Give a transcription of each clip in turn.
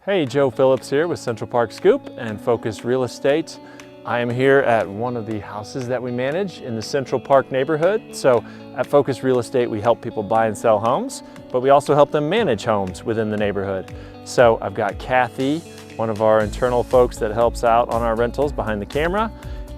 Hey, Joe Phillips here with Central Park Scoop and Focus Real Estate. I am here at one of the houses that we manage in the Central Park neighborhood. So at Focus Real Estate, we help people buy and sell homes, but we also help them manage homes within the neighborhood. So I've got Kathy, one of our internal folks that helps out on our rentals behind the camera.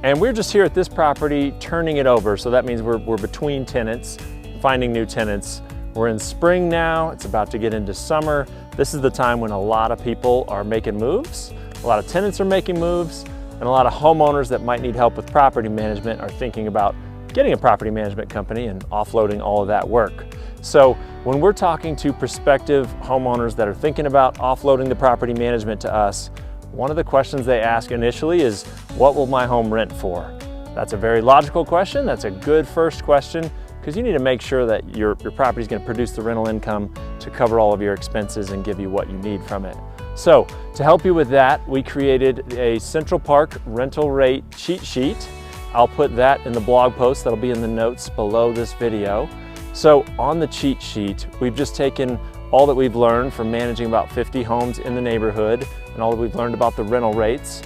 And we're just here at this property turning it over. So that means we're between tenants, finding new tenants. We're in spring now, it's about to get into summer. This is the time when a lot of people are making moves, a lot of tenants are making moves, and a lot of homeowners that might need help with property management are thinking about getting a property management company and offloading all of that work. So when we're talking to prospective homeowners that are thinking about offloading the property management to us, one of the questions they ask initially is, what will my home rent for? That's a very logical question. That's a good first question, because you need to make sure that your property is going to produce the rental income to cover all of your expenses and give you what you need from it. So to help you with that, we created a Central Park rental rate cheat sheet. I'll put that in the blog post that'll be in the notes below this video. So on the cheat sheet, we've just taken all that we've learned from managing about 50 homes in the neighborhood and all that we've learned about the rental rates,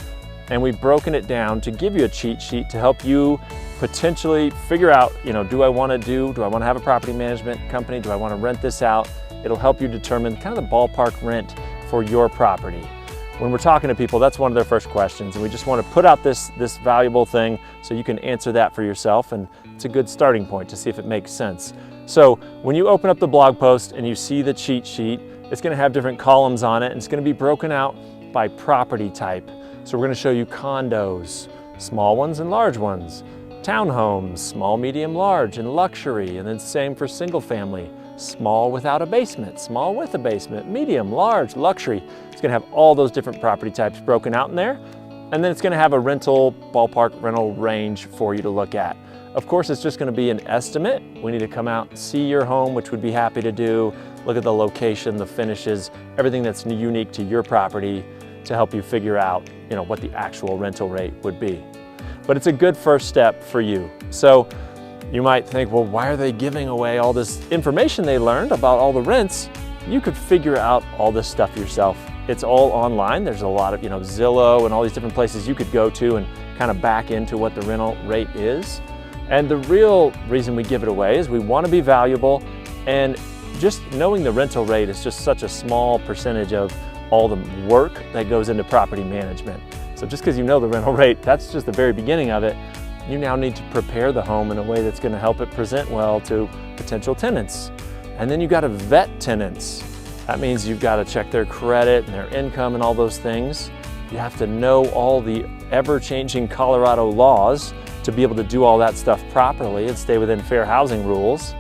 and we've broken it down to give you a cheat sheet to help you potentially figure out, do I want to have a property management company? Do I want to rent this out? It'll help you determine kind of the ballpark rent for your property. When we're talking to people, that's one of their first questions, and we just want to put out this valuable thing so you can answer that for yourself, and it's a good starting point to see if it makes sense. So when you open up the blog post and you see the cheat sheet, it's going to have different columns on it, and it's going to be broken out by property type. So we're going to show you condos, small ones and large ones, townhomes, small, medium, large, and luxury, and then same for single family, small without a basement, small with a basement, medium, large, luxury. It's gonna have all those different property types broken out in there, and then it's gonna have a ballpark rental range for you to look at. Of course, it's just gonna be an estimate. We need to come out and see your home, which we'd be happy to do, look at the location, the finishes, everything that's unique to your property to help you figure out, what the actual rental rate would be. But it's a good first step for you. So you might think, well, why are they giving away all this information they learned about all the rents? You could figure out all this stuff yourself. It's all online. There's a lot of, Zillow and all these different places you could go to and kind of back into what the rental rate is. And the real reason we give it away is we want to be valuable, and just knowing the rental rate is just such a small percentage of all the work that goes into property management. So just because you know the rental rate, that's just the very beginning of it. You now need to prepare the home in a way that's going to help it present well to potential tenants. And then you got to vet tenants. That means you've got to check their credit and their income and all those things. You have to know all the ever-changing Colorado laws to be able to do all that stuff properly and stay within fair housing rules.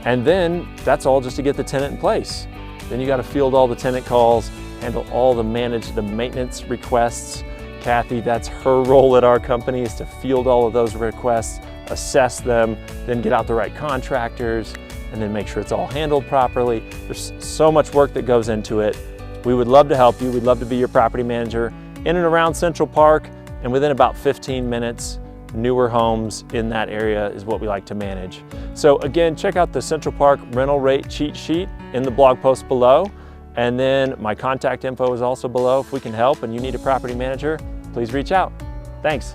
And then that's all just to get the tenant in place. Then you got to field all the tenant calls, handle all the maintenance requests. Kathy, that's her role at our company, is to field all of those requests, assess them, then get out the right contractors, and then make sure it's all handled properly. There's so much work that goes into it. We would love to help you. We'd love to be your property manager in and around Central Park, and within about 15 minutes, newer homes in that area is what we like to manage. So again, check out the Central Park rental rate cheat sheet in the blog post below. And then my contact info is also below. If we can help and you need a property manager, please reach out. Thanks.